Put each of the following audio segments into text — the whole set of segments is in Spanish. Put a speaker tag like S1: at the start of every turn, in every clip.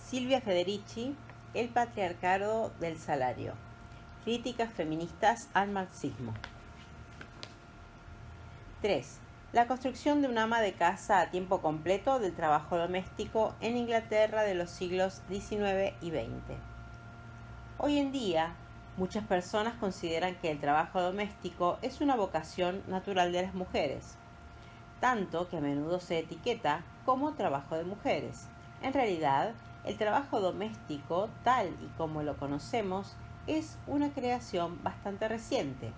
S1: Silvia Federici, El patriarcado del salario. Críticas feministas al marxismo. 3. La construcción de un ama de casa a tiempo completo del trabajo doméstico en Inglaterra de los siglos XIX y XX. Hoy en día, muchas personas consideran que el trabajo doméstico es una vocación natural de las mujeres, tanto que a menudo se etiqueta como trabajo de mujeres. En realidad, el trabajo doméstico, tal y como lo conocemos, es una creación bastante reciente,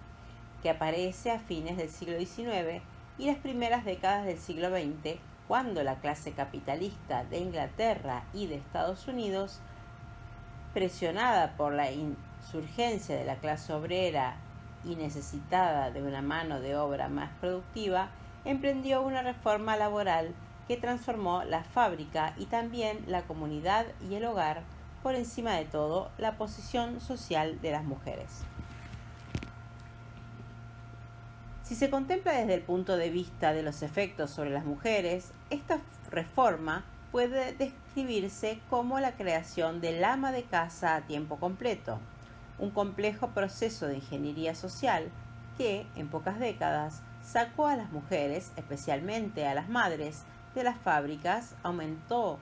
S1: que aparece a fines del siglo XIX y las primeras décadas del siglo XX, cuando la clase capitalista de Inglaterra y de Estados Unidos, presionada por la insurgencia de la clase obrera y necesitada de una mano de obra más productiva, emprendió una reforma laboral que transformó la fábrica y también la comunidad y el hogar, por encima de todo, la posición social de las mujeres. Si se contempla desde el punto de vista de los efectos sobre las mujeres, esta reforma puede describirse como la creación del ama de casa a tiempo completo, un complejo proceso de ingeniería social que, en pocas décadas, sacó a las mujeres, especialmente a las madres, de las fábricas, aumentó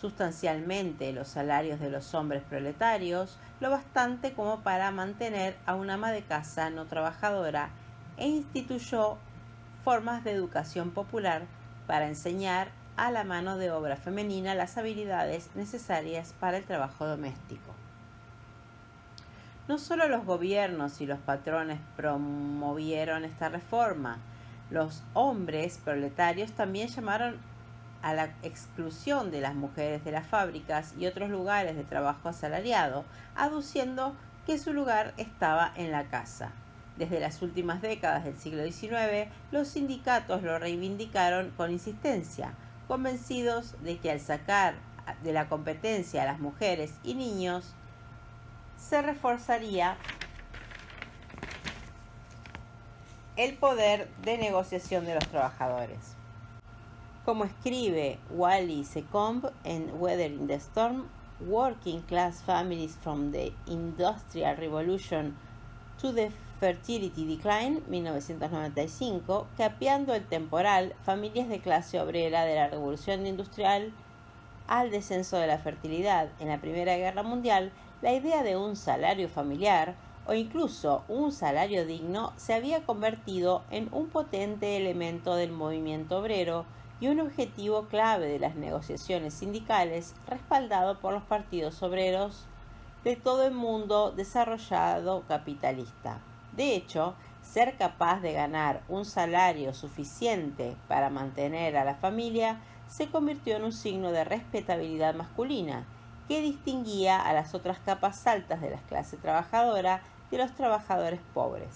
S1: sustancialmente los salarios de los hombres proletarios, lo bastante como para mantener a una ama de casa no trabajadora, e instituyó formas de educación popular para enseñar a la mano de obra femenina las habilidades necesarias para el trabajo doméstico. No solo los gobiernos y los patrones promovieron esta reforma, los hombres proletarios también llamaron a la exclusión de las mujeres de las fábricas y otros lugares de trabajo asalariado, aduciendo que su lugar estaba en la casa. Desde las últimas décadas del siglo XIX, los sindicatos lo reivindicaron con insistencia, convencidos de que al sacar de la competencia a las mujeres y niños, se reforzaría el poder de negociación de los trabajadores. Como escribe Wally Secombe en Weathering the Storm, Working Class Families from the Industrial Revolution to the Fertility Decline, 1995, capeando el temporal, familias de clase obrera de la Revolución Industrial al descenso de la fertilidad en la Primera Guerra Mundial, la idea de un salario familiar o incluso un salario digno se había convertido en un potente elemento del movimiento obrero y un objetivo clave de las negociaciones sindicales, respaldado por los partidos obreros de todo el mundo desarrollado capitalista. De hecho, ser capaz de ganar un salario suficiente para mantener a la familia se convirtió en un signo de respetabilidad masculina que distinguía a las otras capas altas de la clase trabajadora de los trabajadores pobres.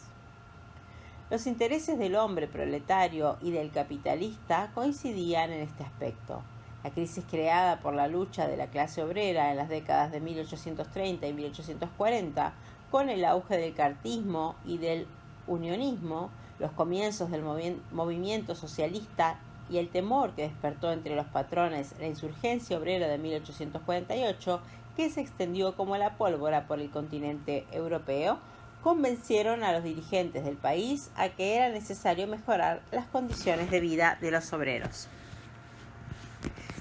S1: Los intereses del hombre proletario y del capitalista coincidían en este aspecto. La crisis creada por la lucha de la clase obrera en las décadas de 1830 y 1840, con el auge del cartismo y del unionismo, los comienzos del movimiento socialista y el temor que despertó entre los patrones la insurgencia obrera de 1848, que se extendió como la pólvora por el continente europeo, convencieron a los dirigentes del país a que era necesario mejorar las condiciones de vida de los obreros.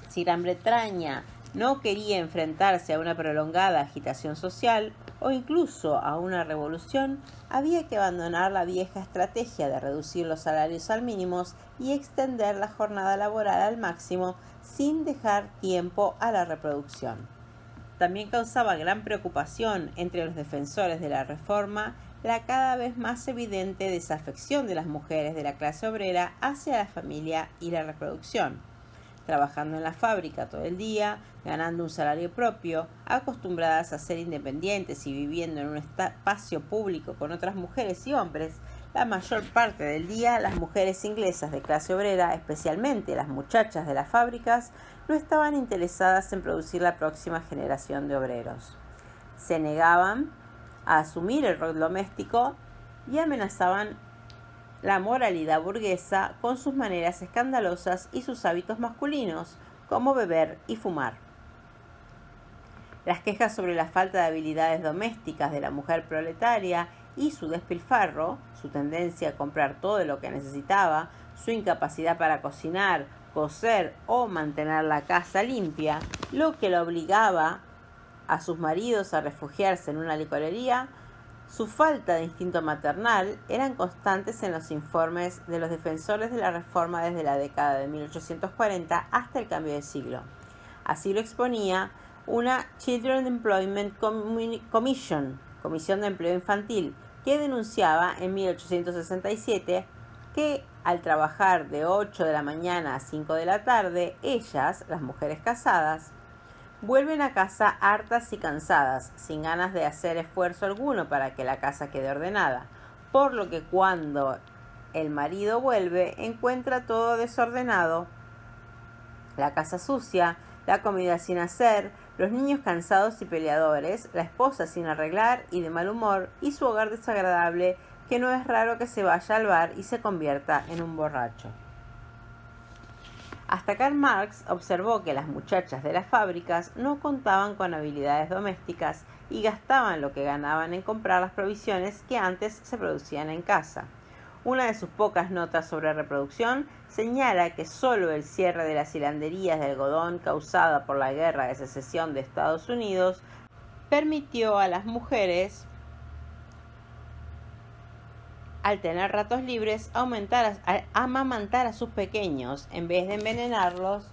S1: Si Gran Bretaña no quería enfrentarse a una prolongada agitación social o incluso a una revolución, había que abandonar la vieja estrategia de reducir los salarios al mínimo y extender la jornada laboral al máximo sin dejar tiempo a la reproducción. También causaba gran preocupación entre los defensores de la reforma la cada vez más evidente desafección de las mujeres de la clase obrera hacia la familia y la reproducción. Trabajando en la fábrica todo el día, ganando un salario propio, acostumbradas a ser independientes y viviendo en un espacio público con otras mujeres y hombres, la mayor parte del día las mujeres inglesas de clase obrera, especialmente las muchachas de las fábricas, no estaban interesadas en producir la próxima generación de obreros. Se negaban a asumir el rol doméstico y amenazaban la moralidad burguesa con sus maneras escandalosas y sus hábitos masculinos, como beber y fumar. Las quejas sobre la falta de habilidades domésticas de la mujer proletaria y su despilfarro, su tendencia a comprar todo lo que necesitaba, su incapacidad para cocinar, coser o mantener la casa limpia, lo que la obligaba a sus maridos a refugiarse en una licorería, su falta de instinto maternal eran constantes en los informes de los defensores de la reforma desde la década de 1840 hasta el cambio de siglo. Así lo exponía una Children Employment Commission, Comisión de Empleo Infantil, que denunciaba en 1867 que al trabajar de 8 de la mañana a 5 de la tarde, ellas, las mujeres casadas, vuelven a casa hartas y cansadas, sin ganas de hacer esfuerzo alguno para que la casa quede ordenada, por lo que cuando el marido vuelve encuentra todo desordenado, la casa sucia, la comida sin hacer, los niños cansados y peleadores, la esposa sin arreglar y de mal humor, y su hogar desagradable, que no es raro que se vaya al bar y se convierta en un borracho. Hasta Karl Marx observó que las muchachas de las fábricas no contaban con habilidades domésticas y gastaban lo que ganaban en comprar las provisiones que antes se producían en casa. Una de sus pocas notas sobre reproducción señala que solo el cierre de las hilanderías de algodón causada por la Guerra de Secesión de Estados Unidos permitió a las mujeres, al tener ratos libres, amamantar a sus pequeños en vez de envenenarlos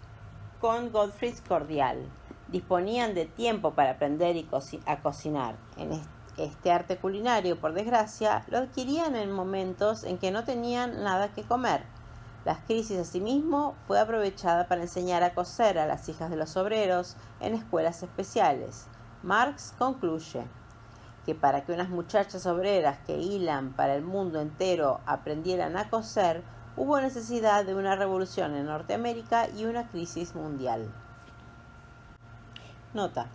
S1: con Godfrey's cordial. Disponían de tiempo para aprender a cocinar. En este arte culinario, por desgracia, lo adquirían en momentos en que no tenían nada que comer. La crisis, asimismo, fue aprovechada para enseñar a coser a las hijas de los obreros en escuelas especiales. Marx concluye que para que unas muchachas obreras que hilan para el mundo entero aprendieran a coser, hubo necesidad de una revolución en Norteamérica y una crisis mundial. Nota: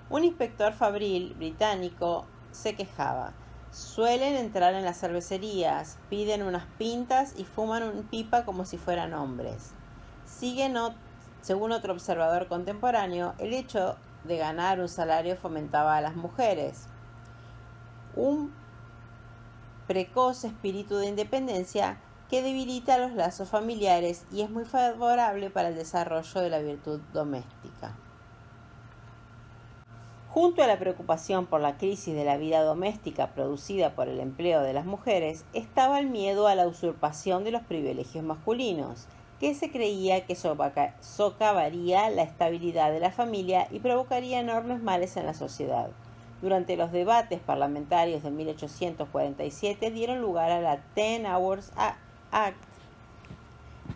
S1: un inspector fabril británico se quejaba: suelen entrar en las cervecerías, piden unas pintas y fuman un pipa como si fueran hombres. Según otro observador contemporáneo, el hecho de ganar un salario fomentaba a las mujeres. Un precoz espíritu de independencia que debilita los lazos familiares y es muy favorable para el desarrollo de la virtud doméstica. Junto a la preocupación por la crisis de la vida doméstica producida por el empleo de las mujeres, estaba el miedo a la usurpación de los privilegios masculinos, que se creía que socavaría la estabilidad de la familia y provocaría enormes males en la sociedad. Durante los debates parlamentarios de 1847 dieron lugar a la 10 Hours Act,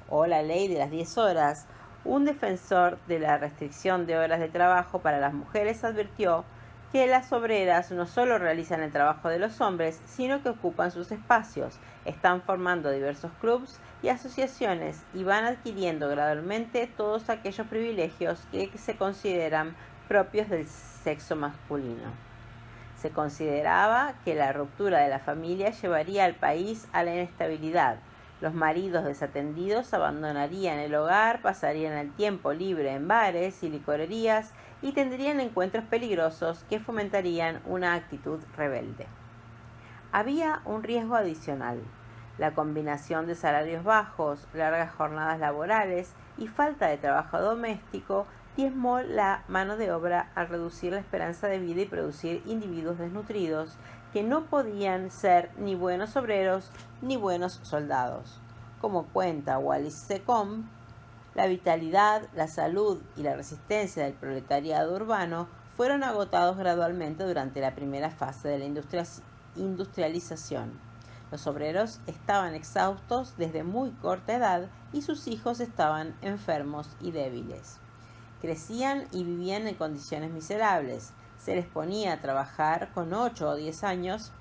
S1: o la ley de las 10 horas. Un defensor de la restricción de horas de trabajo para las mujeres advirtió que las obreras no solo realizan el trabajo de los hombres, sino que ocupan sus espacios, están formando diversos clubes y asociaciones y van adquiriendo gradualmente todos aquellos privilegios que se consideran propios del sexo masculino. Se consideraba que la ruptura de la familia llevaría al país a la inestabilidad. Los maridos desatendidos abandonarían el hogar, pasarían el tiempo libre en bares y licorerías y tendrían encuentros peligrosos que fomentarían una actitud rebelde. Había un riesgo adicional: la combinación de salarios bajos, largas jornadas laborales y falta de trabajo doméstico diezmó la mano de obra al reducir la esperanza de vida y producir individuos desnutridos que no podían ser ni buenos obreros ni buenos soldados. Como cuenta Wallis Secombe, la vitalidad, la salud y la resistencia del proletariado urbano fueron agotados gradualmente durante la primera fase de la industrialización. Los obreros estaban exhaustos desde muy corta edad y sus hijos estaban enfermos y débiles. Crecían y vivían en condiciones miserables. Se les ponía a trabajar con 8 o 10 años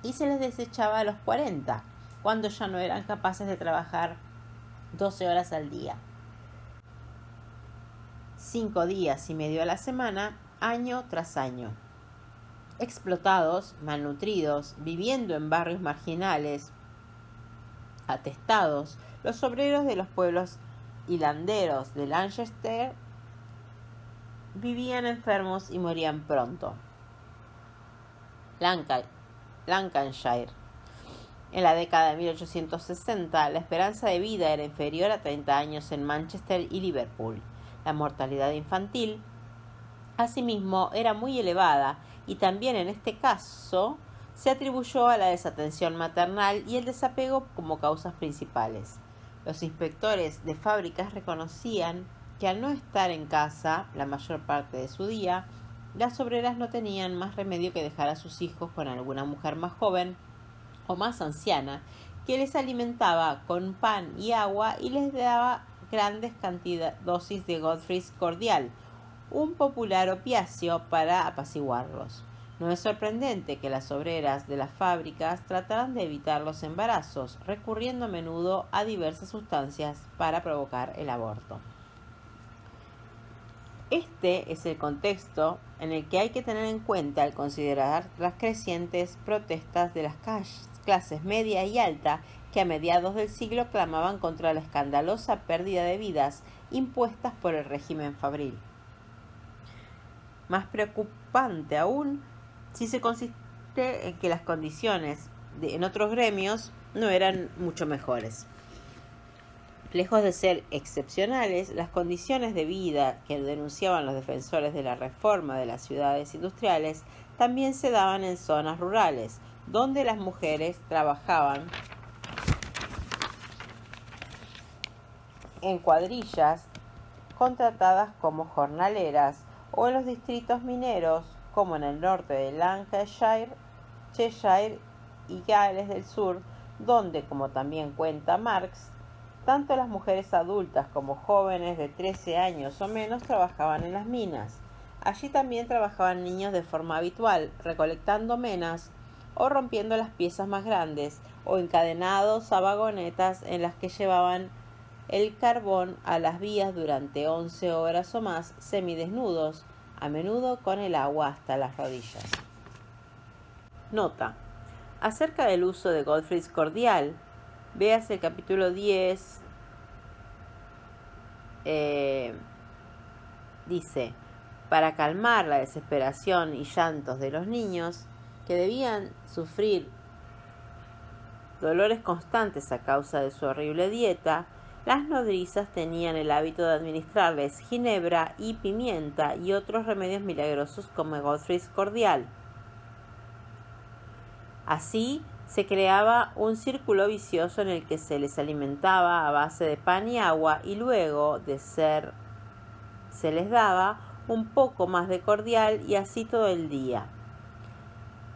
S1: y se les desechaba a los 40, cuando ya no eran capaces de trabajar 12 horas al día. 5 días y medio a la semana, año tras año. Explotados, malnutridos, viviendo en barrios marginales, atestados, los obreros de los pueblos hilanderos de Lancaster vivían enfermos y morían pronto. Lancashire. En la década de 1860, la esperanza de vida era inferior a 30 años en Manchester y Liverpool. La mortalidad infantil, asimismo, era muy elevada y también en este caso se atribuyó a la desatención maternal y el desapego como causas principales. Los inspectores de fábricas reconocían que al no estar en casa la mayor parte de su día, las obreras no tenían más remedio que dejar a sus hijos con alguna mujer más joven o más anciana que les alimentaba con pan y agua y les daba grandes dosis de Godfrey's Cordial, un popular opiáceo para apaciguarlos. No es sorprendente que las obreras de las fábricas trataran de evitar los embarazos, recurriendo a menudo a diversas sustancias para provocar el aborto. Este es el contexto en el que hay que tener en cuenta al considerar las crecientes protestas de las clases media y alta que a mediados del siglo clamaban contra la escandalosa pérdida de vidas impuestas por el régimen fabril. Más preocupante aún si se consiste en que las condiciones en otros gremios no eran mucho mejores. Lejos de ser excepcionales, las condiciones de vida que denunciaban los defensores de la reforma de las ciudades industriales también se daban en zonas rurales, donde las mujeres trabajaban en cuadrillas contratadas como jornaleras o en los distritos mineros como en el norte de Lancashire, Cheshire y Gales del Sur, donde, como también cuenta Marx, tanto las mujeres adultas como jóvenes de 13 años o menos trabajaban en las minas. Allí también trabajaban niños de forma habitual, recolectando menas o rompiendo las piezas más grandes o encadenados a vagonetas en las que llevaban el carbón a las vías durante 11 horas o más, semidesnudos, a menudo con el agua hasta las rodillas. Nota: acerca del uso de Godfrey's Cordial, véase el capítulo 10, dice, para calmar la desesperación y llantos de los niños que debían sufrir dolores constantes a causa de su horrible dieta, las nodrizas tenían el hábito de administrarles ginebra y pimienta y otros remedios milagrosos como Godfrey's Cordial. Así se creaba un círculo vicioso en el que se les alimentaba a base de pan y agua y luego se les daba un poco más de cordial y así todo el día.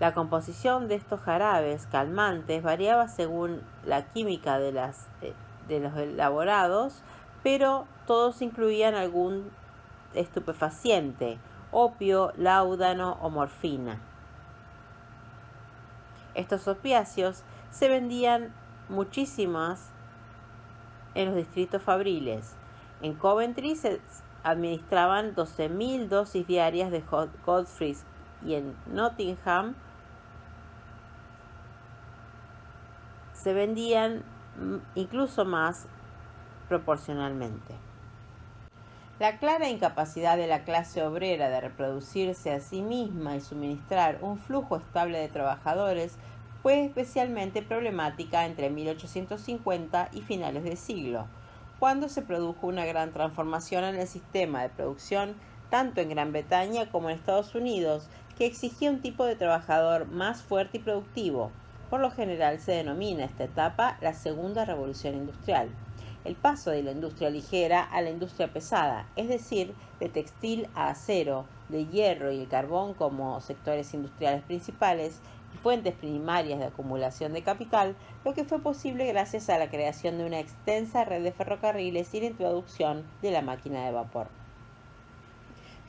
S1: La composición de estos jarabes calmantes variaba según la química de los elaborados, pero todos incluían algún estupefaciente, opio, láudano o morfina. Estos opiáceos se vendían muchísimas en los distritos fabriles. En Coventry se administraban 12.000 dosis diarias de Godfrey's y en Nottingham se vendían incluso más proporcionalmente. La clara incapacidad de la clase obrera de reproducirse a sí misma y suministrar un flujo estable de trabajadores fue especialmente problemática entre 1850 y finales de siglo, cuando se produjo una gran transformación en el sistema de producción tanto en Gran Bretaña como en Estados Unidos, que exigía un tipo de trabajador más fuerte y productivo. Por lo general se denomina esta etapa la Segunda Revolución Industrial. El paso de la industria ligera a la industria pesada, es decir, de textil a acero, de hierro y el carbón como sectores industriales principales y fuentes primarias de acumulación de capital, lo que fue posible gracias a la creación de una extensa red de ferrocarriles y la introducción de la máquina de vapor.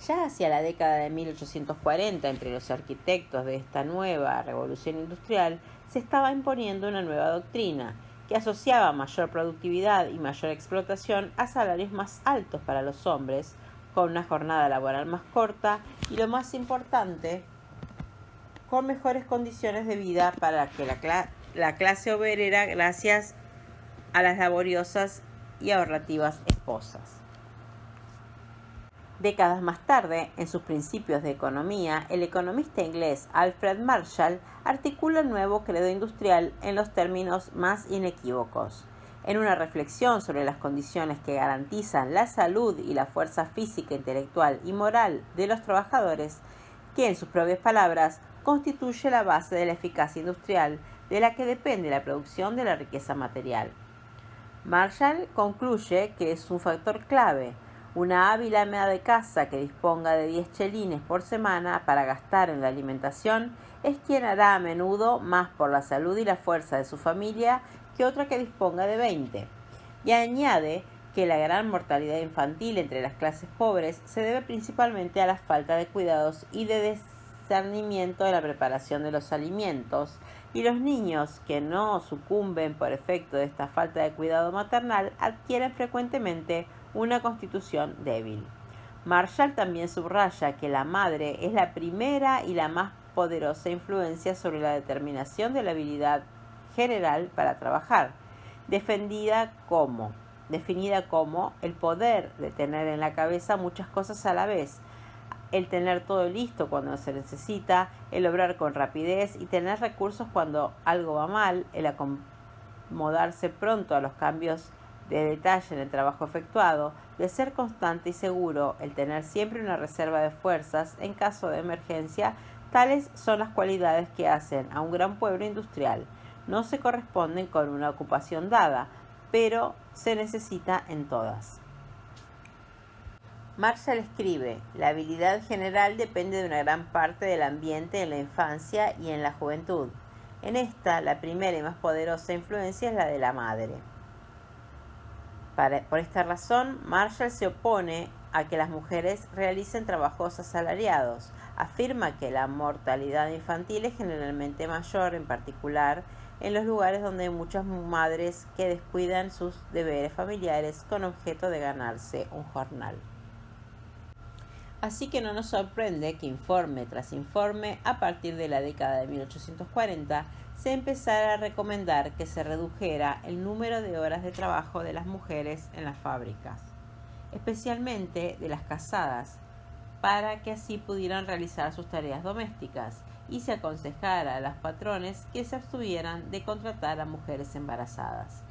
S1: Ya hacia la década de 1840, entre los arquitectos de esta nueva revolución industrial, se estaba imponiendo una nueva doctrina, que asociaba mayor productividad y mayor explotación a salarios más altos para los hombres, con una jornada laboral más corta y, lo más importante, con mejores condiciones de vida para que la clase obrera gracias a las laboriosas y ahorrativas esposas. Décadas más tarde, en sus principios de economía, el economista inglés Alfred Marshall articula un nuevo credo industrial en los términos más inequívocos. En una reflexión sobre las condiciones que garantizan la salud y la fuerza física, intelectual y moral de los trabajadores, que en sus propias palabras constituye la base de la eficacia industrial de la que depende la producción de la riqueza material. Marshall concluye que es un factor clave. Una hábil ama de casa que disponga de 10 chelines por semana para gastar en la alimentación es quien hará a menudo más por la salud y la fuerza de su familia que otra que disponga de 20. Y añade que la gran mortalidad infantil entre las clases pobres se debe principalmente a la falta de cuidados y de discernimiento de la preparación de los alimentos, y los niños que no sucumben por efecto de esta falta de cuidado maternal adquieren frecuentemente una constitución débil. Marshall también subraya que la madre es la primera y la más poderosa influencia sobre la determinación de la habilidad general para trabajar, definida como el poder de tener en la cabeza muchas cosas a la vez, el tener todo listo cuando se necesita, el obrar con rapidez y tener recursos cuando algo va mal, el acomodarse pronto a los cambios de detalle en el trabajo efectuado, de ser constante y seguro, el tener siempre una reserva de fuerzas en caso de emergencia. Tales son las cualidades que hacen a un gran pueblo industrial. No se corresponden con una ocupación dada, pero se necesita en todas. Marshall escribe: la habilidad general depende de una gran parte del ambiente en la infancia y en la juventud. En esta, la primera y más poderosa influencia es la de la madre. Por esta razón, Marshall se opone a que las mujeres realicen trabajos asalariados. Afirma que la mortalidad infantil es generalmente mayor, en particular en los lugares donde hay muchas madres que descuidan sus deberes familiares con objeto de ganarse un jornal. Así que no nos sorprende que informe tras informe, a partir de la década de 1840, se empezara a recomendar que se redujera el número de horas de trabajo de las mujeres en las fábricas, especialmente de las casadas, para que así pudieran realizar sus tareas domésticas, y se aconsejara a los patrones que se abstuvieran de contratar a mujeres embarazadas.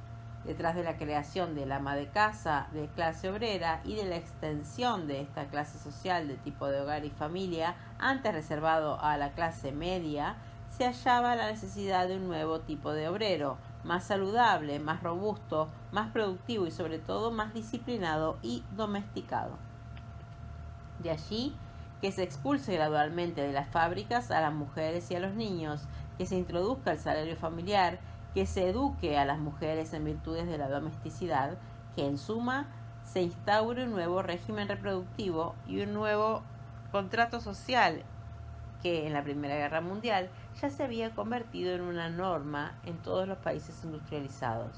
S1: Detrás de la creación del ama de casa de clase obrera y de la extensión de esta clase social de tipo de hogar y familia, antes reservado a la clase media, se hallaba la necesidad de un nuevo tipo de obrero, más saludable, más robusto, más productivo y sobre todo más disciplinado y domesticado. De allí que se expulse gradualmente de las fábricas a las mujeres y a los niños, que se introduzca el salario familiar, que se eduque a las mujeres en virtudes de la domesticidad, que en suma se instaure un nuevo régimen reproductivo y un nuevo contrato social que en la Primera Guerra Mundial ya se había convertido en una norma en todos los países industrializados.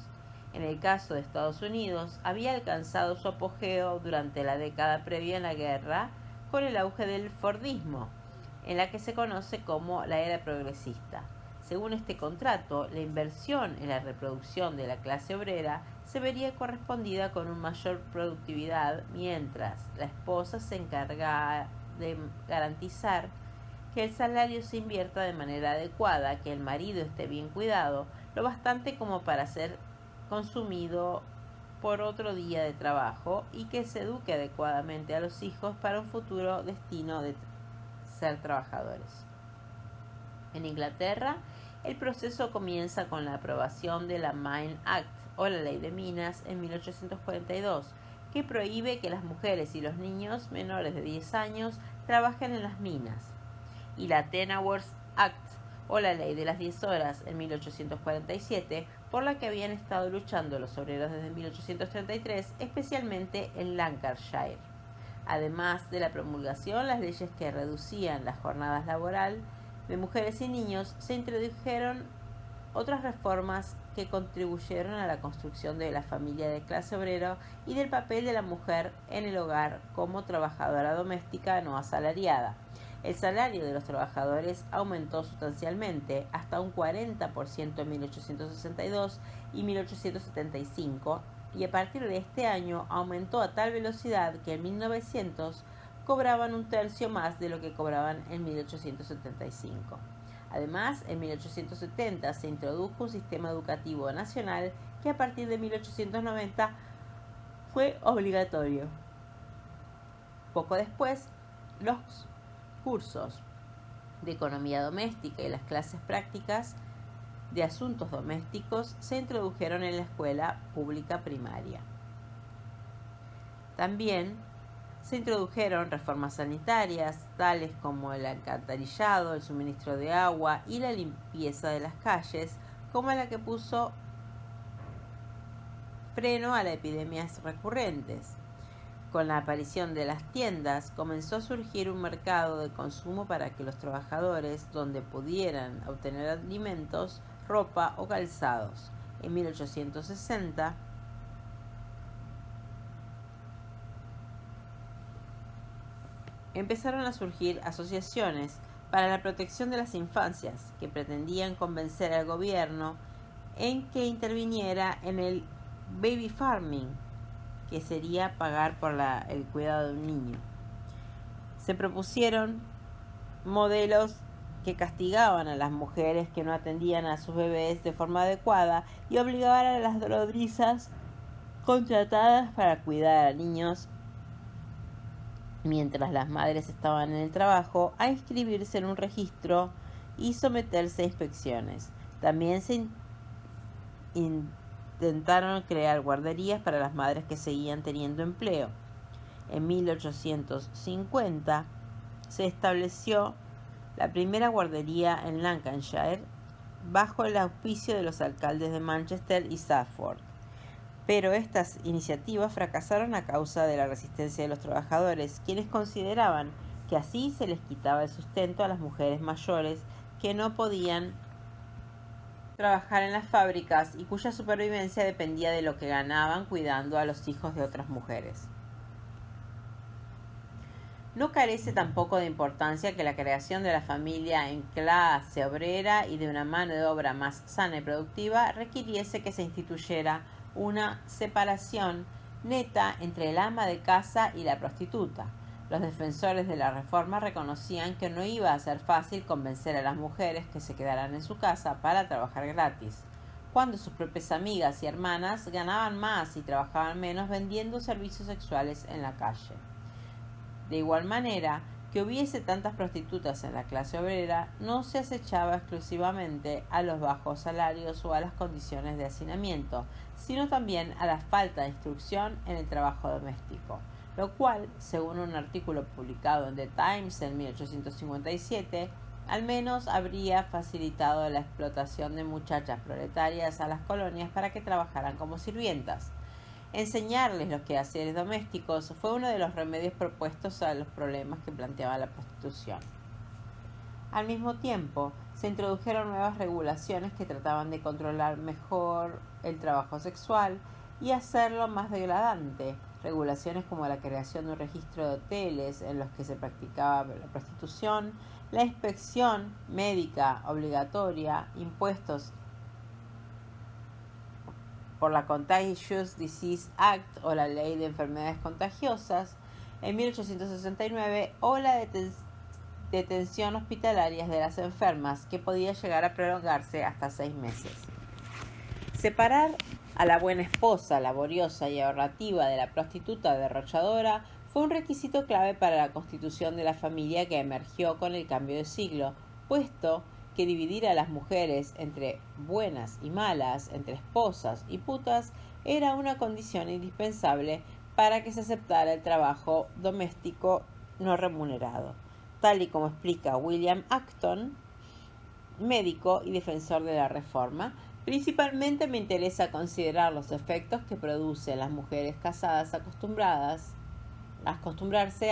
S1: En el caso de Estados Unidos, había alcanzado su apogeo durante la década previa a la guerra con el auge del Fordismo, en la que se conoce como la era progresista. Según este contrato, la inversión en la reproducción de la clase obrera se vería correspondida con una mayor productividad, mientras la esposa se encarga de garantizar que el salario se invierta de manera adecuada, que el marido esté bien cuidado, lo bastante como para ser consumido por otro día de trabajo, y que se eduque adecuadamente a los hijos para un futuro destino de ser trabajadores. En Inglaterra, el proceso comienza con la aprobación de la Mine Act, o la Ley de Minas, en 1842, que prohíbe que las mujeres y los niños menores de 10 años trabajen en las minas, y la Ten Hours Act, o la Ley de las 10 horas, en 1847, por la que habían estado luchando los obreros desde 1833, especialmente en Lancashire. Además de la promulgación, las leyes que reducían las jornadas laborales de mujeres y niños, se introdujeron otras reformas que contribuyeron a la construcción de la familia de clase obrera y del papel de la mujer en el hogar como trabajadora doméstica no asalariada. El salario de los trabajadores aumentó sustancialmente, hasta un 40% en 1862 y 1875, y a partir de este año aumentó a tal velocidad que en 1900 cobraban un tercio más de lo que cobraban en 1875. Además, en 1870 se introdujo un sistema educativo nacional que a partir de 1890 fue obligatorio. Poco después, los cursos de economía doméstica y las clases prácticas de asuntos domésticos se introdujeron en la escuela pública primaria. También se introdujeron reformas sanitarias, tales como el alcantarillado, el suministro de agua y la limpieza de las calles, como la que puso freno a las epidemias recurrentes. Con la aparición de las tiendas, comenzó a surgir un mercado de consumo para que los trabajadores, donde pudieran obtener alimentos, ropa o calzados. En 1860, empezaron a surgir asociaciones para la protección de las infancias que pretendían convencer al gobierno en que interviniera en el baby farming, que sería pagar por el cuidado de un niño. Se propusieron modelos que castigaban a las mujeres que no atendían a sus bebés de forma adecuada y obligaban a las nodrizas contratadas para cuidar a niños mientras las madres estaban en el trabajo a inscribirse en un registro y someterse a inspecciones. También se intentaron crear guarderías para las madres que seguían teniendo empleo. En 1850 se estableció la primera guardería en Lancashire bajo el auspicio de los alcaldes de Manchester y Suffolk. Pero estas iniciativas fracasaron a causa de la resistencia de los trabajadores, quienes consideraban que así se les quitaba el sustento a las mujeres mayores que no podían trabajar en las fábricas y cuya supervivencia dependía de lo que ganaban cuidando a los hijos de otras mujeres. No carece tampoco de importancia que la creación de la familia en clase obrera y de una mano de obra más sana y productiva requiriese que se instituyera una separación neta entre el ama de casa y la prostituta. Los defensores de la reforma reconocían que no iba a ser fácil convencer a las mujeres que se quedaran en su casa para trabajar gratis, cuando sus propias amigas y hermanas ganaban más y trabajaban menos vendiendo servicios sexuales en la calle. De igual manera, que hubiese tantas prostitutas en la clase obrera no se acechaba exclusivamente a los bajos salarios o a las condiciones de hacinamiento, sino también a la falta de instrucción en el trabajo doméstico, lo cual, según un artículo publicado en The Times en 1857, al menos habría facilitado la explotación de muchachas proletarias a las colonias para que trabajaran como sirvientas. Enseñarles los quehaceres domésticos fue uno de los remedios propuestos a los problemas que planteaba la prostitución. Al mismo tiempo, se introdujeron nuevas regulaciones que trataban de controlar mejor el trabajo sexual y hacerlo más degradante. Regulaciones como la creación de un registro de hoteles en los que se practicaba la prostitución, la inspección médica obligatoria, impuestos por la Contagious Disease Act o la Ley de Enfermedades Contagiosas en 1869 o la detención hospitalaria de las enfermas, que podía llegar a prolongarse hasta 6 meses. Separar a la buena esposa laboriosa y ahorrativa de la prostituta derrochadora fue un requisito clave para la constitución de la familia que emergió con el cambio de siglo, puesto que dividir a las mujeres entre buenas y malas, entre esposas y putas, era una condición indispensable para que se aceptara el trabajo doméstico no remunerado, tal y como explica William Acton, médico y defensor de la reforma. Principalmente me interesa considerar los efectos que producen las mujeres casadas acostumbrarse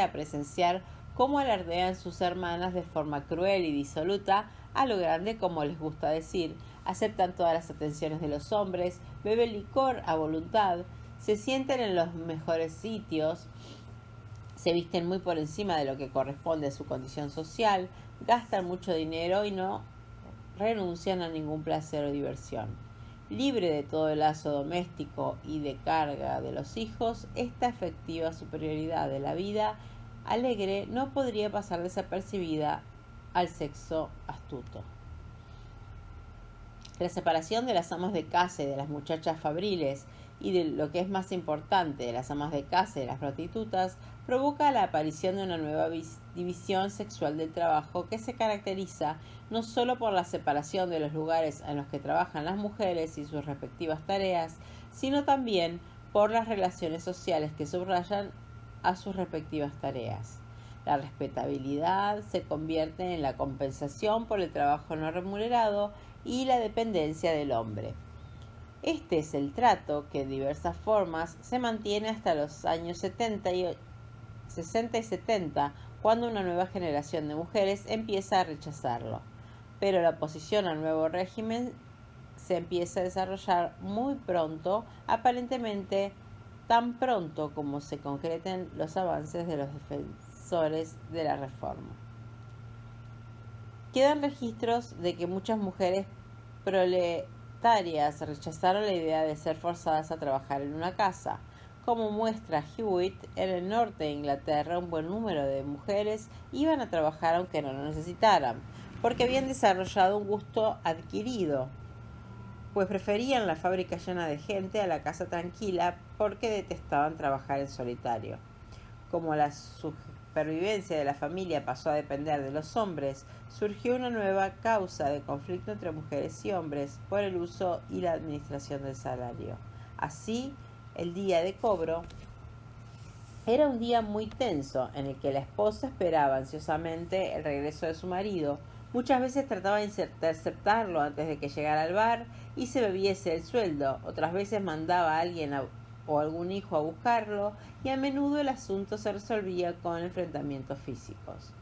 S1: a presenciar cómo alardean sus hermanas de forma cruel y disoluta, a lo grande, como les gusta decir, aceptan todas las atenciones de los hombres, beben licor a voluntad, se sienten en los mejores sitios, se visten muy por encima de lo que corresponde a su condición social, gastan mucho dinero y no renuncian a ningún placer o diversión. Libre de todo el lazo doméstico y de carga de los hijos, esta efectiva superioridad de la vida alegre no podría pasar desapercibida al sexo astuto. La separación de las amas de casa y de las muchachas fabriles y de lo que es más importante, de las amas de casa y de las prostitutas, provoca la aparición de una nueva división sexual del trabajo que se caracteriza no solo por la separación de los lugares en los que trabajan las mujeres y sus respectivas tareas, sino también por las relaciones sociales que subrayan a sus respectivas tareas. La respetabilidad se convierte en la compensación por el trabajo no remunerado y la dependencia del hombre. Este es el trato que de diversas formas se mantiene hasta los años 60 y 70, cuando una nueva generación de mujeres empieza a rechazarlo. Pero la oposición al nuevo régimen se empieza a desarrollar muy pronto, aparentemente tan pronto como se concreten los avances de los defensores de la reforma. Quedan registros de que muchas mujeres proletarias rechazaron la idea de ser forzadas a trabajar en una casa. Como muestra Hewitt, en el norte de Inglaterra un buen número de mujeres iban a trabajar aunque no lo necesitaran, porque habían desarrollado un gusto adquirido, pues preferían la fábrica llena de gente a la casa tranquila porque detestaban trabajar en solitario. Como la supervivencia de la familia pasó a depender de los hombres, surgió una nueva causa de conflicto entre mujeres y hombres por el uso y la administración del salario. Así, el día de cobro era un día muy tenso en el que la esposa esperaba ansiosamente el regreso de su marido. Muchas veces trataba de interceptarlo antes de que llegara al bar y se bebiese el sueldo. Otras veces mandaba a alguien o algún hijo a buscarlo, y a menudo el asunto se resolvía con enfrentamientos físicos.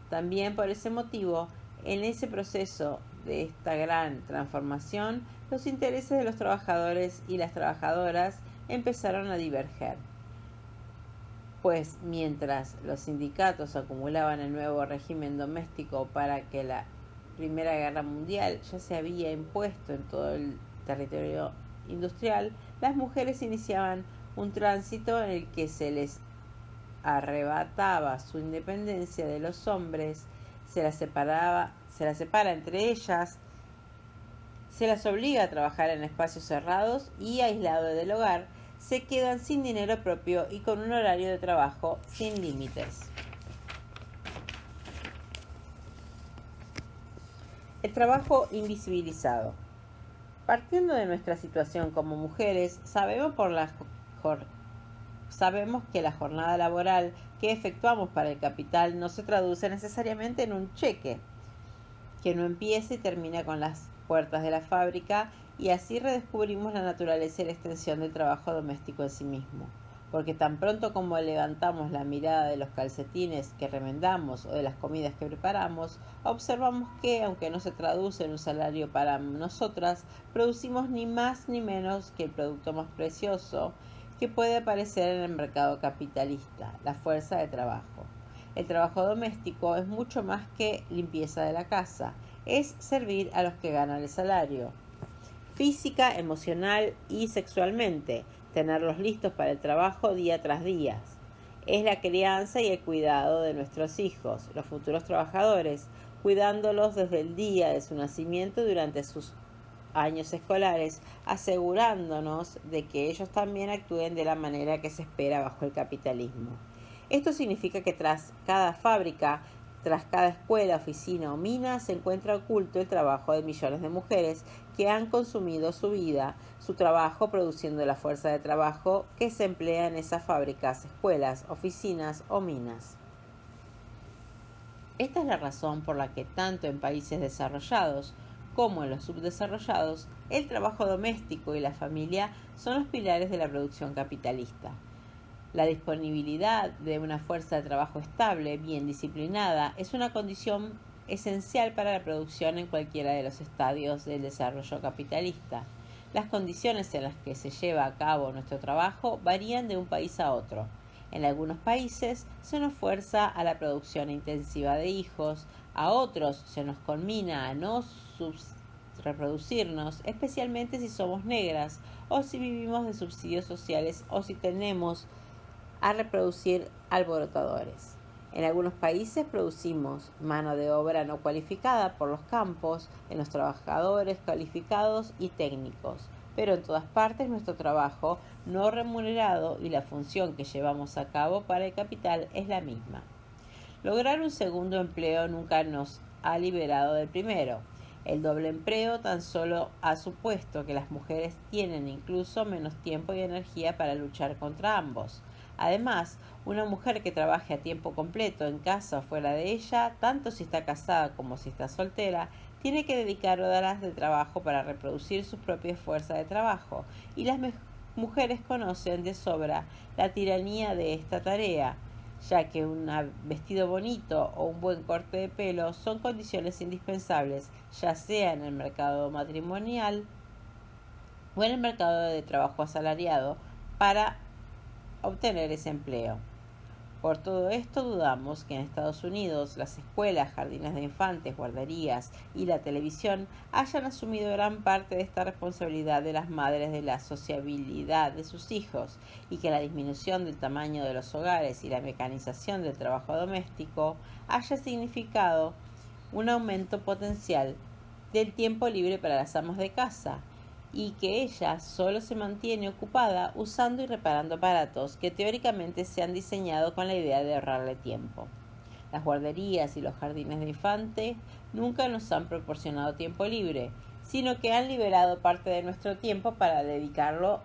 S1: También por ese motivo, en ese proceso de esta gran transformación, los intereses de los trabajadores y las trabajadoras empezaron a diverger. Pues mientras los sindicatos acumulaban el nuevo régimen doméstico para que la Primera Guerra Mundial ya se había impuesto en todo el territorio industrial, las mujeres iniciaban un tránsito en el que se les arrebataba su independencia de los hombres, se las separa entre ellas, se las obliga a trabajar en espacios cerrados y aislados del hogar, se quedan sin dinero propio y con un horario de trabajo sin límites. El trabajo invisibilizado. Partiendo de nuestra situación como mujeres, sabemos que la jornada laboral que efectuamos para el capital no se traduce necesariamente en un cheque, que no empieza y termina con las puertas de la fábrica, y así redescubrimos la naturaleza y la extensión del trabajo doméstico en sí mismo. Porque tan pronto como levantamos la mirada de los calcetines que remendamos o de las comidas que preparamos, observamos que, aunque no se traduce en un salario para nosotras, producimos ni más ni menos que el producto más precioso que puede aparecer en el mercado capitalista, la fuerza de trabajo. El trabajo doméstico es mucho más que limpieza de la casa, es servir a los que ganan el salario, física, emocional y sexualmente, tenerlos listos para el trabajo día tras día. Es la crianza y el cuidado de nuestros hijos, los futuros trabajadores, cuidándolos desde el día de su nacimiento durante sus años escolares, asegurándonos de que ellos también actúen de la manera que se espera bajo el capitalismo. Esto significa que tras cada fábrica, tras cada escuela, oficina o mina, se encuentra oculto el trabajo de millones de mujeres que han consumido su vida, su trabajo produciendo la fuerza de trabajo que se emplea en esas fábricas, escuelas, oficinas o minas. Esta es la razón por la que tanto en países desarrollados como en los subdesarrollados, el trabajo doméstico y la familia son los pilares de la producción capitalista. La disponibilidad de una fuerza de trabajo estable, bien disciplinada, es una condición esencial para la producción en cualquiera de los estadios del desarrollo capitalista. Las condiciones en las que se lleva a cabo nuestro trabajo varían de un país a otro. En algunos países se nos fuerza a la producción intensiva de hijos, a otros se nos conmina a no reproducirnos, especialmente si somos negras o si vivimos de subsidios sociales o si tenemos a reproducir alborotadores. En algunos países producimos mano de obra no cualificada por los campos, en los trabajadores calificados y técnicos, pero en todas partes nuestro trabajo no remunerado y la función que llevamos a cabo para el capital es la misma. Lograr un segundo empleo nunca nos ha liberado del primero. El doble empleo tan solo ha supuesto que las mujeres tienen incluso menos tiempo y energía para luchar contra ambos. Además, una mujer que trabaje a tiempo completo en casa o fuera de ella, tanto si está casada como si está soltera, tiene que dedicar horas de trabajo para reproducir su propia fuerza de trabajo, y las mujeres conocen de sobra la tiranía de esta tarea, ya que un vestido bonito o un buen corte de pelo son condiciones indispensables, ya sea en el mercado matrimonial o en el mercado de trabajo asalariado, para obtener ese empleo. Por todo esto dudamos que en Estados Unidos las escuelas, jardines de infantes, guarderías y la televisión hayan asumido gran parte de esta responsabilidad de las madres de la sociabilidad de sus hijos, y que la disminución del tamaño de los hogares y la mecanización del trabajo doméstico haya significado un aumento potencial del tiempo libre para las amas de casa, y que ella solo se mantiene ocupada usando y reparando aparatos que teóricamente se han diseñado con la idea de ahorrarle tiempo. Las guarderías y los jardines de infantes nunca nos han proporcionado tiempo libre, sino que han liberado parte de nuestro tiempo para dedicarlo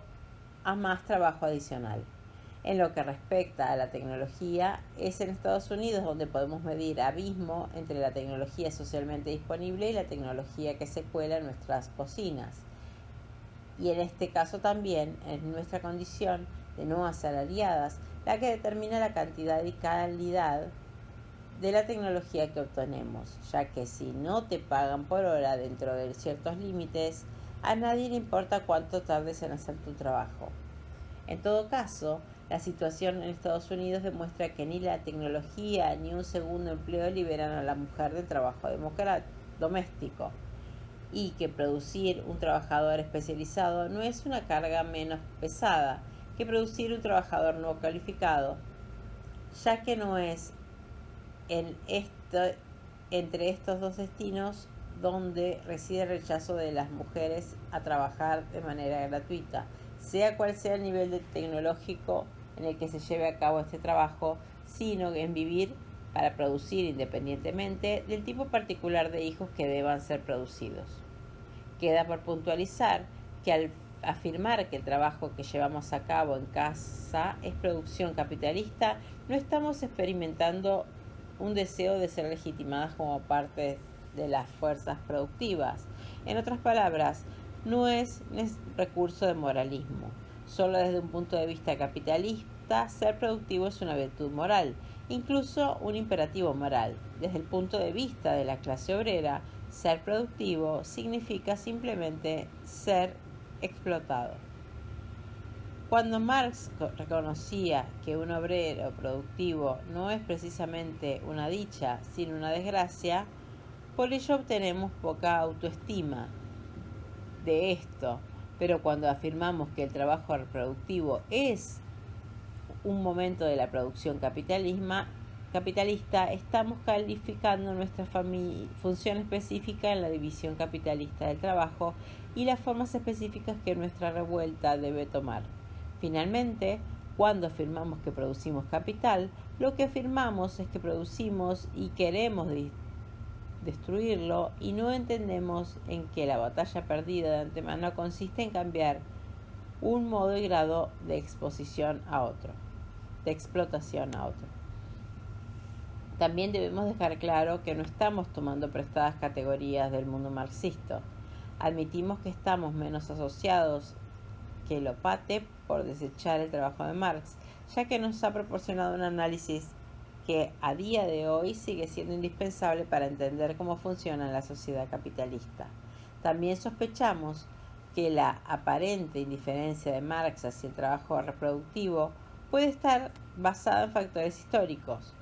S1: a más trabajo adicional. En lo que respecta a la tecnología, es en Estados Unidos donde podemos medir abismo entre la tecnología socialmente disponible y la tecnología que se cuela en nuestras cocinas. Y en este caso también es nuestra condición de no asalariadas la que determina la cantidad y calidad de la tecnología que obtenemos, ya que si no te pagan por hora dentro de ciertos límites, a nadie le importa cuánto tardes en hacer tu trabajo. En todo caso, la situación en Estados Unidos demuestra que ni la tecnología ni un segundo empleo liberan a la mujer del trabajo doméstico, y que producir un trabajador especializado no es una carga menos pesada que producir un trabajador no calificado, ya que no es entre estos dos destinos donde reside el rechazo de las mujeres a trabajar de manera gratuita, sea cual sea el nivel tecnológico en el que se lleve a cabo este trabajo, sino en vivir para producir independientemente del tipo particular de hijos que deban ser producidos. Queda por puntualizar que al afirmar que el trabajo que llevamos a cabo en casa es producción capitalista, no estamos experimentando un deseo de ser legitimadas como parte de las fuerzas productivas. En otras palabras, no es recurso de moralismo. Solo desde un punto de vista capitalista, ser productivo es una virtud moral, incluso un imperativo moral. Desde el punto de vista de la clase obrera, ser productivo significa simplemente ser explotado. Cuando Marx reconocía que un obrero productivo no es precisamente una dicha, sino una desgracia, por ello obtenemos poca autoestima de esto. Pero cuando afirmamos que el trabajo reproductivo es un momento de la producción capitalista, estamos calificando nuestra función específica en la división capitalista del trabajo y las formas específicas que nuestra revuelta debe tomar. Finalmente, cuando afirmamos que producimos capital, lo que afirmamos es que producimos y queremos destruirlo, y no entendemos en que la batalla perdida de antemano consiste en cambiar un modo y grado de explotación a otro. También debemos dejar claro que no estamos tomando prestadas categorías del mundo marxista. Admitimos que estamos menos asociados que Lopate por desechar el trabajo de Marx, ya que nos ha proporcionado un análisis que a día de hoy sigue siendo indispensable para entender cómo funciona la sociedad capitalista. También sospechamos que la aparente indiferencia de Marx hacia el trabajo reproductivo puede estar basada en factores históricos.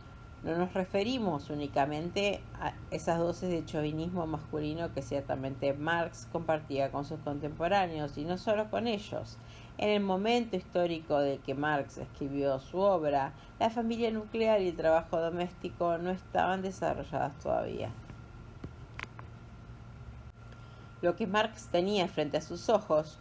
S1: No nos referimos únicamente a esas dosis de chauvinismo masculino que ciertamente Marx compartía con sus contemporáneos, y no solo con ellos. En el momento histórico del que Marx escribió su obra, la familia nuclear y el trabajo doméstico no estaban desarrolladas todavía. Lo que Marx tenía frente a sus ojos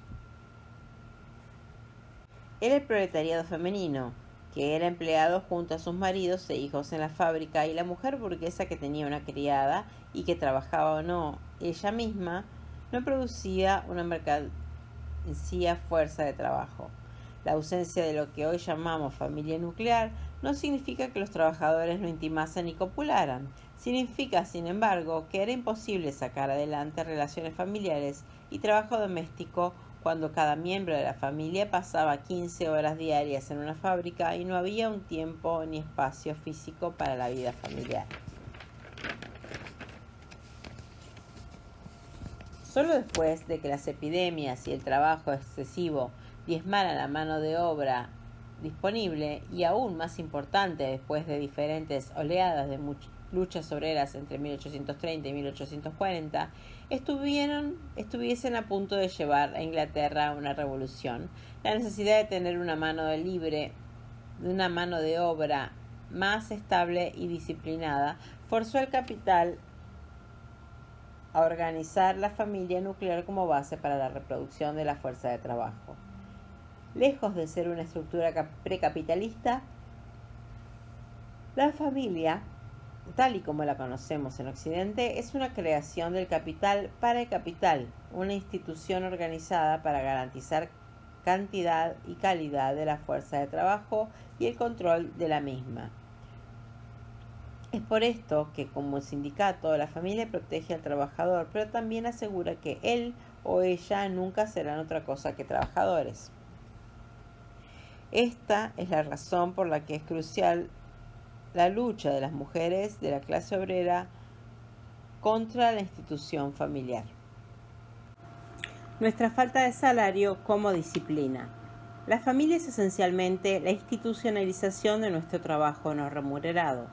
S1: era el proletariado femenino, que era empleado junto a sus maridos e hijos en la fábrica, y la mujer burguesa que tenía una criada y que trabajaba o no ella misma, no producía una mercancía fuerza de trabajo. La ausencia de lo que hoy llamamos familia nuclear no significa que los trabajadores no intimasen ni copularan. Significa, sin embargo, que era imposible sacar adelante relaciones familiares y trabajo doméstico cuando cada miembro de la familia pasaba 15 horas diarias en una fábrica y no había un tiempo ni espacio físico para la vida familiar. Solo después de que las epidemias y el trabajo excesivo diezmaran la mano de obra disponible, y aún más importante después de diferentes oleadas de luchas obreras entre 1830 y 1840, estuviesen a punto de llevar a Inglaterra a una revolución, la necesidad de tener una mano de obra más estable y disciplinada forzó al capital a organizar la familia nuclear como base para la reproducción de la fuerza de trabajo. Lejos de ser una estructura precapitalista, la familia, tal y como la conocemos en Occidente, es una creación del capital para el capital, una institución organizada para garantizar cantidad y calidad de la fuerza de trabajo y el control de la misma. Es por esto que, como sindicato, la familia protege al trabajador, pero también asegura que él o ella nunca serán otra cosa que trabajadores. Esta es la razón por la que es crucial la lucha de las mujeres de la clase obrera contra la institución familiar. Nuestra falta de salario como disciplina. La familia es esencialmente la institucionalización de nuestro trabajo no remunerado,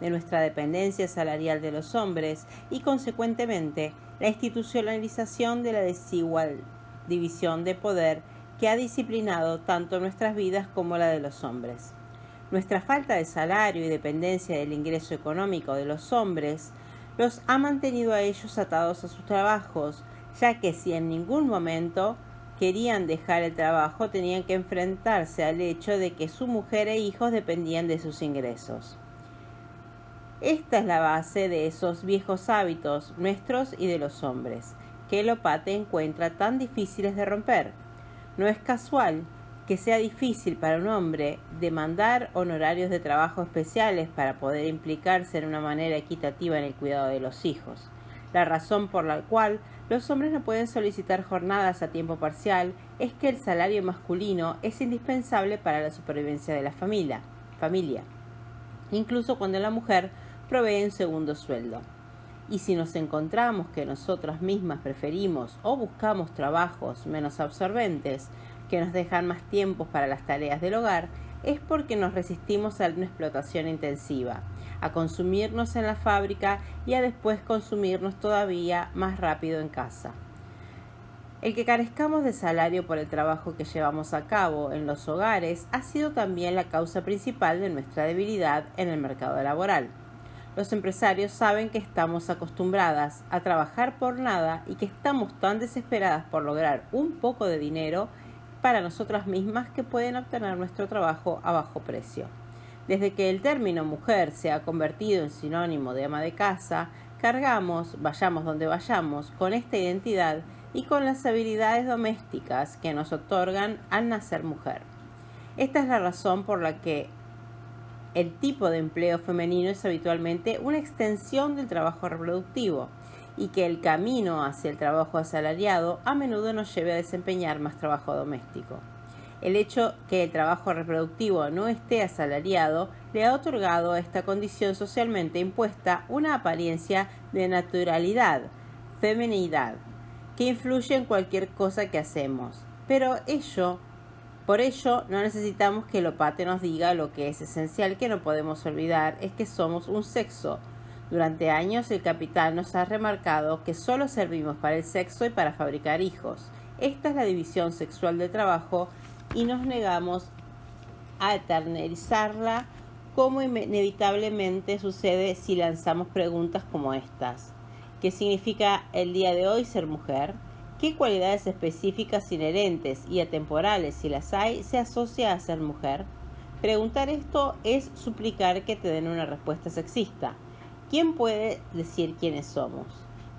S1: de nuestra dependencia salarial de los hombres y, consecuentemente, la institucionalización de la desigual división de poder que ha disciplinado tanto nuestras vidas como la de los hombres. Nuestra falta de salario y dependencia del ingreso económico de los hombres los ha mantenido a ellos atados a sus trabajos, ya que si en ningún momento querían dejar el trabajo, tenían que enfrentarse al hecho de que su mujer e hijos dependían de sus ingresos. Esta es la base de esos viejos hábitos nuestros y de los hombres, que Lopate encuentra tan difíciles de romper. No es casual que sea difícil para un hombre demandar honorarios de trabajo especiales para poder implicarse en una manera equitativa en el cuidado de los hijos. La razón por la cual los hombres no pueden solicitar jornadas a tiempo parcial es que el salario masculino es indispensable para la supervivencia de la familia, incluso cuando la mujer provee un segundo sueldo. Y si nos encontramos que nosotras mismas preferimos o buscamos trabajos menos absorbentes, que nos dejan más tiempo para las tareas del hogar, es porque nos resistimos a una explotación intensiva, a consumirnos en la fábrica y a después consumirnos todavía más rápido en casa. El que carezcamos de salario por el trabajo que llevamos a cabo en los hogares ha sido también la causa principal de nuestra debilidad en el mercado laboral. Los empresarios saben que estamos acostumbradas a trabajar por nada y que estamos tan desesperadas por lograr un poco de dinero para nosotras mismas que pueden obtener nuestro trabajo a bajo precio. Desde que el término mujer se ha convertido en sinónimo de ama de casa, cargamos, vayamos donde vayamos, con esta identidad y con las habilidades domésticas que nos otorgan al nacer mujer. Esta es la razón por la que el tipo de empleo femenino es habitualmente una extensión del trabajo reproductivo y que el camino hacia el trabajo asalariado a menudo nos lleve a desempeñar más trabajo doméstico. El hecho que el trabajo reproductivo no esté asalariado le ha otorgado a esta condición socialmente impuesta una apariencia de naturalidad, feminidad, que influye en cualquier cosa que hacemos. Pero por ello, no necesitamos que Lopate nos diga lo que es esencial que no podemos olvidar es que somos un sexo. Durante años el capital nos ha remarcado que solo servimos para el sexo y para fabricar hijos. Esta es la división sexual del trabajo y nos negamos a eternizarla, como inevitablemente sucede si lanzamos preguntas como estas. ¿Qué significa el día de hoy ser mujer? ¿Qué cualidades específicas inherentes y atemporales, si las hay, se asocia a ser mujer? Preguntar esto es suplicar que te den una respuesta sexista. ¿Quién puede decir quiénes somos?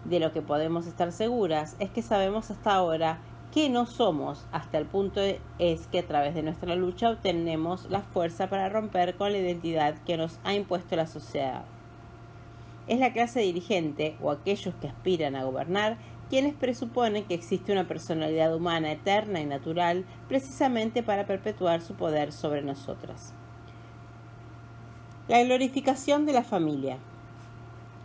S1: De lo que podemos estar seguras es que sabemos hasta ahora que no somos, hasta el punto es que a través de nuestra lucha obtenemos la fuerza para romper con la identidad que nos ha impuesto la sociedad. Es la clase dirigente, o aquellos que aspiran a gobernar, quienes presuponen que existe una personalidad humana eterna y natural precisamente para perpetuar su poder sobre nosotras. La glorificación de la familia.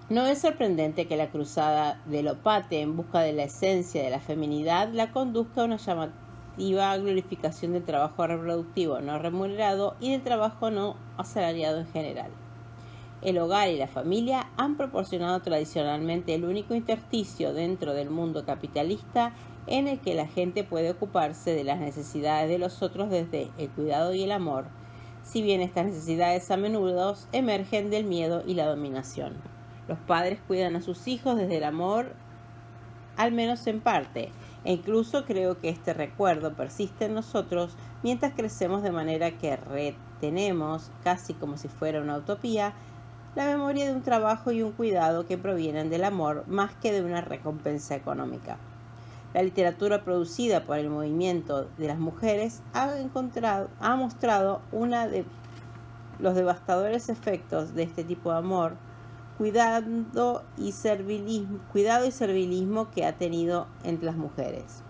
S1: No es sorprendente que la cruzada de Lopate en busca de la esencia de la feminidad la conduzca a una llamativa glorificación del trabajo reproductivo no remunerado y del trabajo no asalariado en general. El hogar y la familia han proporcionado tradicionalmente el único intersticio dentro del mundo capitalista en el que la gente puede ocuparse de las necesidades de los otros desde el cuidado y el amor, si bien estas necesidades a menudo emergen del miedo y la dominación. Los padres cuidan a sus hijos desde el amor, al menos en parte, e incluso creo que este recuerdo persiste en nosotros mientras crecemos, de manera que retenemos, casi como si fuera una utopía, la memoria de un trabajo y un cuidado que provienen del amor más que de una recompensa económica. La literatura producida por el movimiento de las mujeres ha mostrado uno de los devastadores efectos de este tipo de amor, cuidado y servilismo que ha tenido entre las mujeres.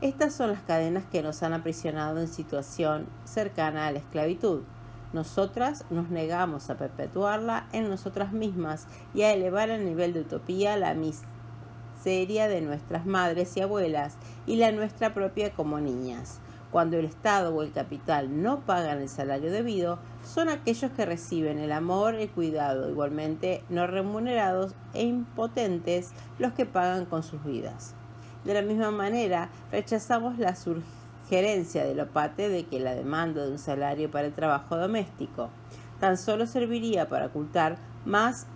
S1: Estas son las cadenas que nos han aprisionado en situación cercana a la esclavitud. Nosotras nos negamos a perpetuarla en nosotras mismas y a elevar al nivel de utopía la miseria de nuestras madres y abuelas y la nuestra propia como niñas. Cuando el Estado o el capital no pagan el salario debido, son aquellos que reciben el amor y el cuidado, igualmente no remunerados e impotentes, los que pagan con sus vidas. De la misma manera, rechazamos la sugerencia de Lopate de que la demanda de un salario para el trabajo doméstico tan solo serviría para ocultar más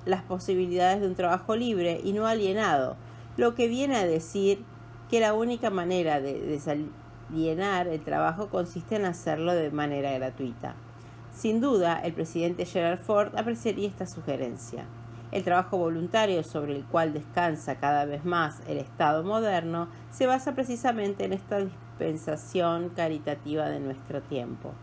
S1: las posibilidades de un trabajo libre y no alienado, lo que viene a decir que la única manera de desalienar el trabajo consiste en hacerlo de manera gratuita. Sin duda, el presidente Gerald Ford apreciaría esta sugerencia. El trabajo voluntario sobre el cual descansa cada vez más el Estado moderno se basa precisamente en esta dispensación caritativa de nuestro tiempo.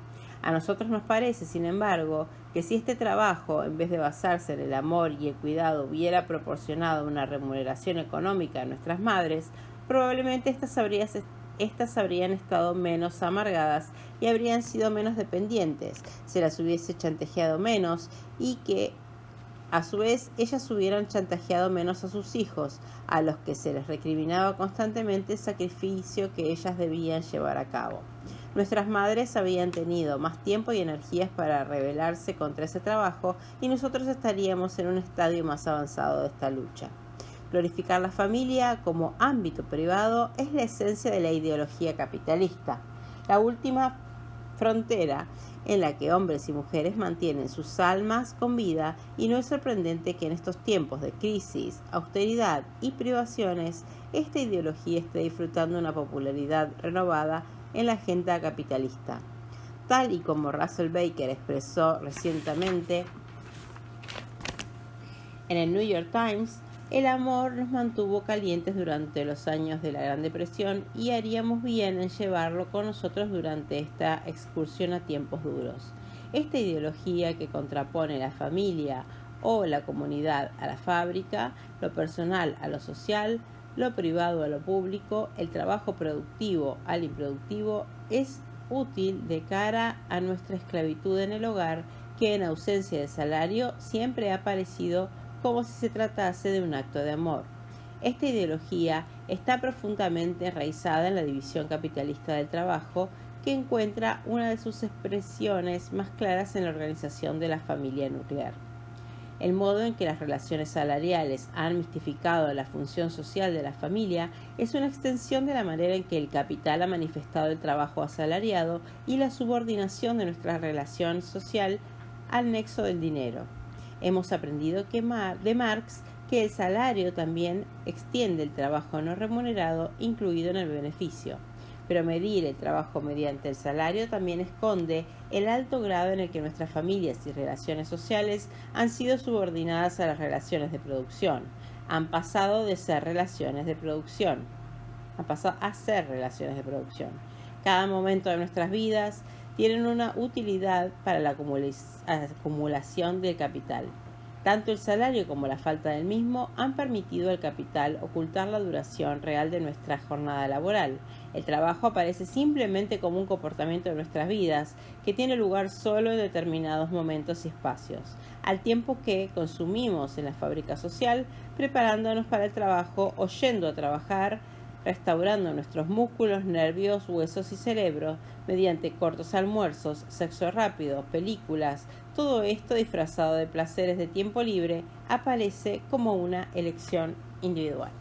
S1: A nosotros nos parece, sin embargo, que si este trabajo, en vez de basarse en el amor y el cuidado, hubiera proporcionado una remuneración económica a nuestras madres, probablemente estas habrían estado menos amargadas y habrían sido menos dependientes, se las hubiese chantajeado menos y que a su vez ellas hubieran chantajeado menos a sus hijos, a los que se les recriminaba constantemente el sacrificio que ellas debían llevar a cabo. Nuestras madres habían tenido más tiempo y energías para rebelarse contra ese trabajo y nosotros estaríamos en un estadio más avanzado de esta lucha. Glorificar la familia como ámbito privado es la esencia de la ideología capitalista, la última frontera en la que hombres y mujeres mantienen sus almas con vida, y no es sorprendente que en estos tiempos de crisis, austeridad y privaciones, esta ideología esté disfrutando una popularidad renovada en la agenda capitalista. Tal y como Russell Baker expresó recientemente en el New York Times, el amor nos mantuvo calientes durante los años de la Gran Depresión y haríamos bien en llevarlo con nosotros durante esta excursión a tiempos duros. Esta ideología que contrapone la familia o la comunidad a la fábrica, lo personal a lo social, lo privado a lo público, el trabajo productivo al improductivo, es útil de cara a nuestra esclavitud en el hogar, que en ausencia de salario siempre ha parecido como si se tratase de un acto de amor. Esta ideología está profundamente enraizada en la división capitalista del trabajo, que encuentra una de sus expresiones más claras en la organización de la familia nuclear. El modo en que las relaciones salariales han mistificado la función social de la familia es una extensión de la manera en que el capital ha manifestado el trabajo asalariado y la subordinación de nuestra relación social al nexo del dinero. Hemos aprendido de Marx que el salario también extiende el trabajo no remunerado incluido en el beneficio. Pero medir el trabajo mediante el salario también esconde el alto grado en el que nuestras familias y relaciones sociales han sido subordinadas a las relaciones de producción. Han pasado a ser relaciones de producción. Cada momento de nuestras vidas tienen una utilidad para la acumulación del capital. Tanto el salario como la falta del mismo han permitido al capital ocultar la duración real de nuestra jornada laboral. El trabajo aparece simplemente como un comportamiento de nuestras vidas que tiene lugar solo en determinados momentos y espacios, al tiempo que consumimos en la fábrica social, preparándonos para el trabajo o yendo a trabajar, restaurando nuestros músculos, nervios, huesos y cerebro mediante cortos almuerzos, sexo rápido, películas. Todo esto disfrazado de placeres de tiempo libre aparece como una elección individual.